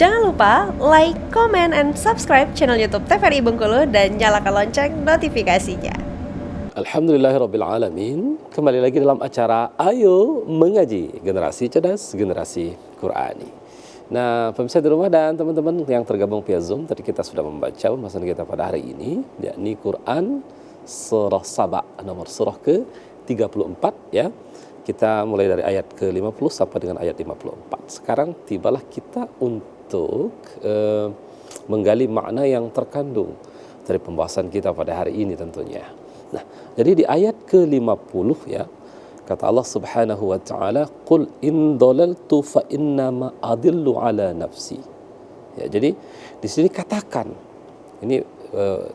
Jangan lupa like, comment, and subscribe channel YouTube TVRI Bengkulu dan nyalakan lonceng notifikasinya. Alhamdulillahirrabbilalamin. Kembali lagi dalam acara Ayo Mengaji, Generasi Cerdas, Generasi Qurani. Nah, pemirsa di rumah dan teman-teman yang tergabung via Zoom, tadi kita sudah membaca pembahasan kita pada hari ini, yakni Quran Surah Saba, nomor surah ke-34 ya. Kita mulai dari ayat ke-50 sampai dengan ayat 54. Sekarang tibalah kita untuk menggali makna yang terkandung dari pembahasan kita pada hari ini tentunya. Nah, jadi di ayat ke-50 ya, kata Allah Subhanahu wa taala, "Qul in dhalaltu fa innama adillu ala nafsi." Ya, jadi di sini katakan, ini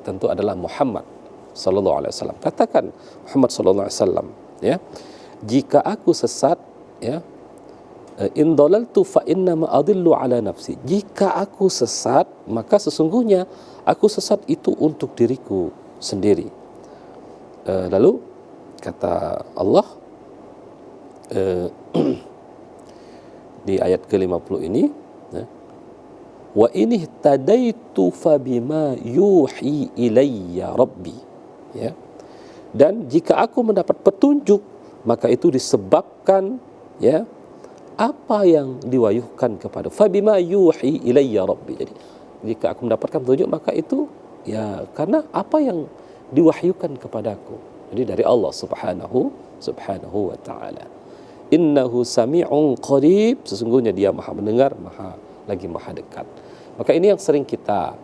tentu adalah Muhammad sallallahu alaihi wasallam. Katakan Muhammad sallallahu alaihi wasallam, ya. Jika aku sesat, ya, in dhalaltu fa innama adillu ala nafsi. Jika aku sesat, maka sesungguhnya aku sesat itu untuk diriku sendiri. Lalu kata Allah di ayat ke-50 ini, ya, wa in ihtadaitu fa bima yuhi ilayya rabbi, ya. Dan jika aku mendapat petunjuk, maka itu disebabkan, ya, apa yang diwahyukan kepada fabima yuhi ilayya rabbi. Jadi jika aku mendapatkan petunjuk, maka itu ya karena apa yang diwahyukan kepadaku. Jadi dari Allah subhanahu wa ta'ala. Innahu sami'un qarib, sesungguhnya dia maha mendengar, maha dekat. Maka ini yang sering kita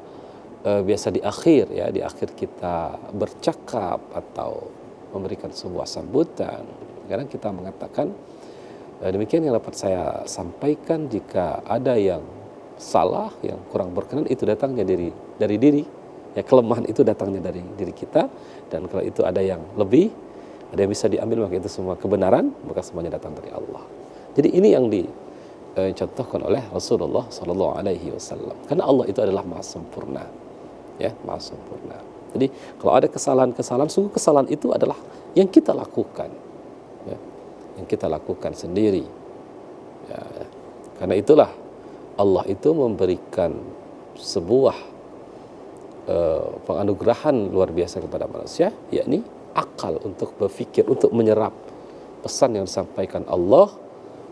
biasa di akhir, ya, di akhir kita bercakap atau memberikan sebuah sambutan. Kadang kita mengatakan demikian yang dapat saya sampaikan. Jika ada yang salah, yang kurang berkenan, itu datangnya dari diri, ya, kelemahan itu datangnya dari diri kita. Dan kalau itu ada yang lebih, ada yang bisa diambil, maka itu semua kebenaran, maka semuanya datang dari Allah. Jadi ini yang dicontohkan oleh Rasulullah Sallallahu Alaihi Wasallam. Karena Allah itu adalah maha sempurna, ya, maha sempurna. Jadi kalau ada kesalahan-kesalahan, sungguh kesalahan itu adalah yang kita lakukan, ya, yang kita lakukan sendiri, ya. Karena itulah Allah itu memberikan sebuah penganugerahan luar biasa kepada manusia, yakni akal untuk berfikir, untuk menyerap pesan yang disampaikan Allah,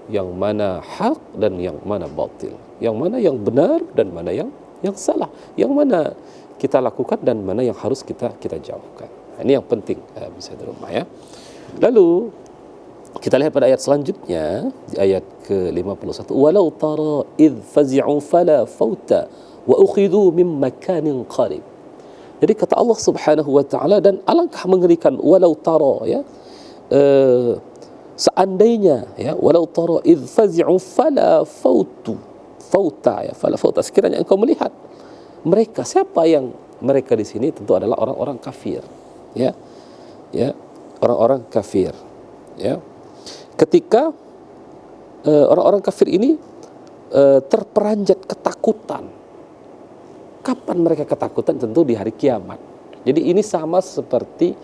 yang mana hak dan yang mana batil, yang mana yang benar dan mana yang salah, yang mana kita lakukan dan mana yang harus kita jauhkan. Ini yang penting bisa di rumah, ya. Lalu kita lihat pada ayat selanjutnya, di ayat ke-51, walau tara idh fazi'u fala fauta wa ukhidhu min makanin qarib. Jadi kata Allah Subhanahu wa taala, dan alangkah mengerikan walau tara, ya, seandainya, ya, walau tara idh fazi'u fala fauta, ya, fala fauta, sekiranya engkau melihat mereka. Siapa yang mereka di sini? Tentu adalah orang-orang kafir, ya, ya, orang-orang kafir, ya. Ketika orang-orang kafir ini terperanjat ketakutan. Kapan mereka ketakutan? Tentu di hari kiamat. Jadi ini sama seperti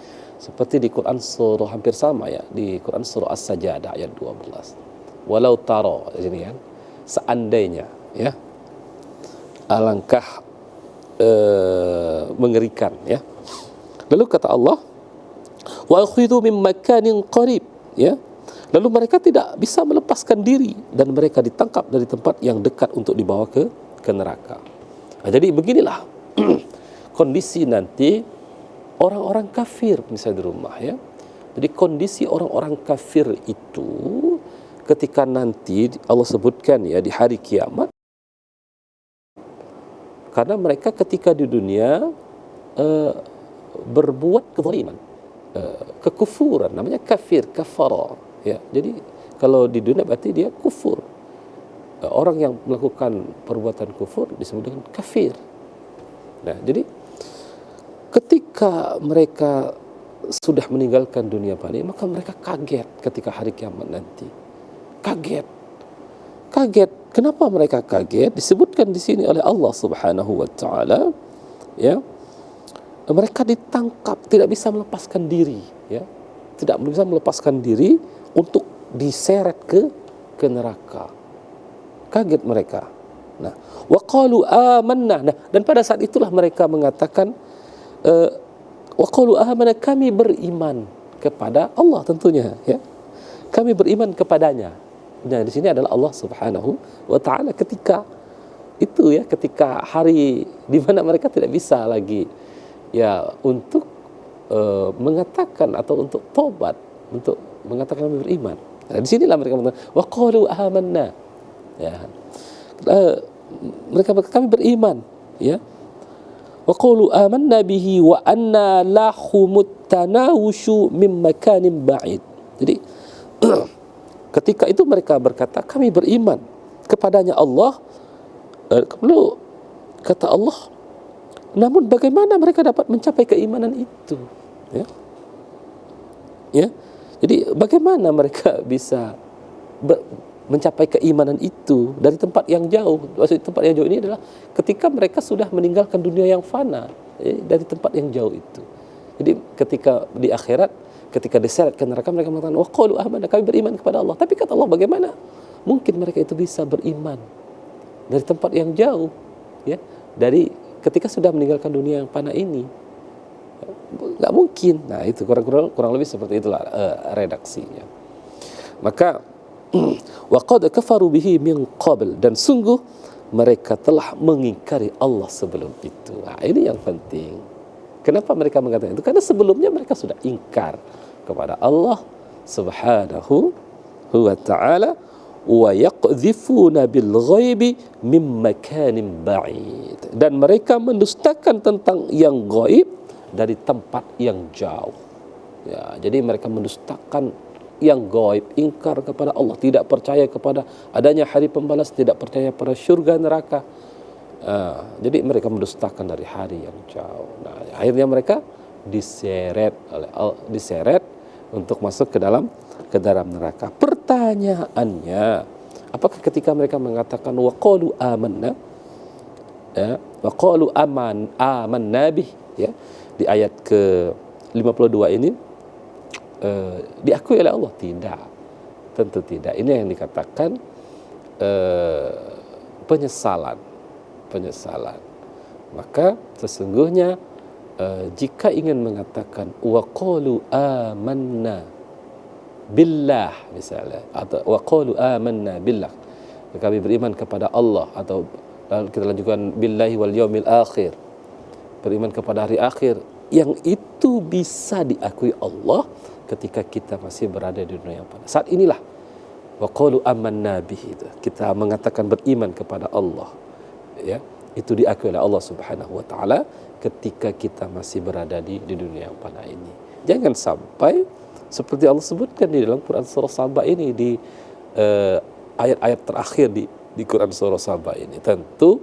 di Quran surah, hampir sama, ya, di Quran surah As-Sajdah ayat 12. Walau taro, ini kan, seandainya, ya, alangkah mengerikan, ya. Lalu kata Allah, wa akhidhu min makanin qarib, ya. Lalu mereka tidak bisa melepaskan diri dan mereka ditangkap dari tempat yang dekat untuk dibawa ke neraka. Nah, jadi beginilah kondisi nanti orang-orang kafir misalnya di rumah, ya. Jadi kondisi orang-orang kafir itu ketika nanti Allah sebutkan, ya, di hari kiamat, karena mereka ketika di dunia berbuat kezaliman, kekufuran, namanya kafir, kafara, ya. Jadi kalau di dunia berarti dia kufur. Orang yang melakukan perbuatan kufur disebut dengan kafir. Nah, jadi ketika mereka sudah meninggalkan dunia balik, maka mereka kaget ketika hari kiamat nanti. Kaget. Kenapa mereka kaget? Disebutkan di sini oleh Allah Subhanahu wa taala, ya. Mereka ditangkap, tidak bisa melepaskan diri, ya. Tidak bisa melepaskan diri untuk diseret ke neraka. Kaget mereka, Nah, wa qalu amanna. Nah, dan pada saat itulah mereka mengatakan wa qalu amanna, kami beriman kepada Allah tentunya, ya. Kami beriman kepadanya. Nah, di sini adalah Allah Subhanahu wa taala ketika itu, ya, ketika hari di mana mereka tidak bisa lagi, ya, untuk mengatakan atau untuk tobat, untuk mengatakan kami beriman. Nah, di sinilah mereka mengatakan wa qalu amanna. Ya. Mereka kami beriman, ya. Wa qalu amanna bihi wa anna lahumut tanawushu min makanin ba'id. Jadi ketika itu mereka berkata kami beriman kepadanya Allah. Lalu kata Allah, namun bagaimana mereka dapat mencapai keimanan itu? Ya. Ya. Jadi bagaimana mereka bisa mencapai keimanan itu dari tempat yang jauh? Maksud tempat yang jauh ini adalah ketika mereka sudah meninggalkan dunia yang fana, ya, dari tempat yang jauh itu. Jadi ketika di akhirat, ketika diseret ke neraka, mereka mengatakan wa qalu amanna, kami beriman kepada Allah. Tapi kata Allah, bagaimana mungkin mereka itu bisa beriman dari tempat yang jauh, ya, dari ketika sudah meninggalkan dunia yang fana ini? Nggak mungkin. Nah, itu kurang lebih seperti itulah redaksinya. Maka wa qad kafaru bihi min qabl, dan sungguh mereka telah mengingkari Allah sebelum itu. Nah, ini yang penting. Kenapa mereka mengatakan itu? Karena sebelumnya mereka sudah ingkar kepada Allah Subhanahu wa ta'ala, wa yaqdhifuna bil ghaibi min makanin ba'id, dan mereka mendustakan tentang yang gaib dari tempat yang jauh. Ya, jadi mereka mendustakan yang gaib, ingkar kepada Allah, tidak percaya kepada adanya hari pembalas, tidak percaya pada syurga neraka. Jadi mereka mendustakan dari hari yang jauh. Nah, akhirnya mereka diseret untuk masuk ke dalam neraka. Pertanyaannya, apakah ketika mereka mengatakan wa qalu amanna, ya, wa qalu amanna bih, ya, di ayat ke-52 ini diakui oleh Allah? Tidak, tentu tidak. Ini yang dikatakan penyesalan. Maka sesungguhnya jika ingin mengatakan wa qalu amanna billah misalnya, atau wa qalu amanna billah, kami beriman kepada Allah, atau kita lanjutkan billahi wal yaumil akhir, beriman kepada hari akhir, yang itu bisa diakui Allah ketika kita masih berada di dunia yang fana. Saat inilah wa qalu amanna bihi, kita mengatakan beriman kepada Allah, ya, itu diakui oleh Allah Subhanahu wa taala ketika kita masih berada di dunia yang fana ini. Jangan sampai seperti Allah sebutkan di dalam Quran surah Saba ini, di ayat-ayat terakhir di Quran surah Saba ini, tentu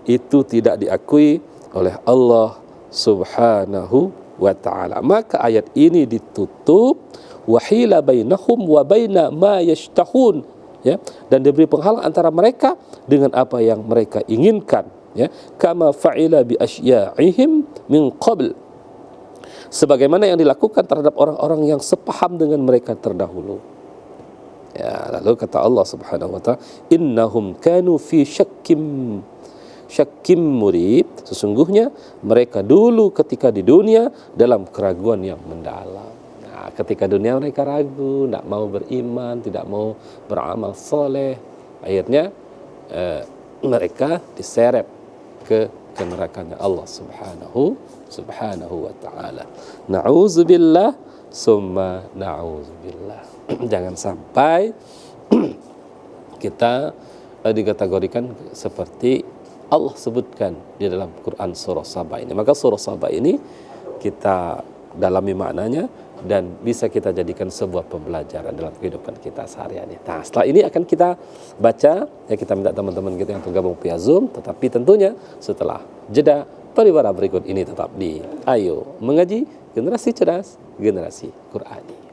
itu tidak diakui oleh Allah Subhanahu wa taala. Maka ayat ini ditutup wahila bainahum wa baina ma yashtahun, ya, dan diberi penghalang antara mereka dengan apa yang mereka inginkan, ya, kama fa'ila bi asyaihim min qabl, sebagaimana yang dilakukan terhadap orang-orang yang sepaham dengan mereka terdahulu. Ya, lalu kata Allah Subhanahu wa taala, innahum kanu fi syakkim murib, sesungguhnya mereka dulu ketika di dunia dalam keraguan yang mendalam. Nah, ketika dunia mereka ragu, tidak mau beriman, tidak mau beramal soleh, akhirnya mereka diseret ke nerakanya Allah Subhanahu wa ta'ala. Na'udzubillah summa na'udzubillah. Jangan sampai kita dikategorikan seperti Allah sebutkan di dalam Quran surah Saba ini. Maka surah Saba ini kita dalami maknanya dan bisa kita jadikan sebuah pembelajaran dalam kehidupan kita sehari-hari. Nah, setelah ini akan kita baca, ya, kita minta teman-teman kita yang tergabung via Zoom, tetapi tentunya setelah jeda pariwara berikut ini tetap di Ayo Mengaji, Generasi Cerdas, Generasi Qurani.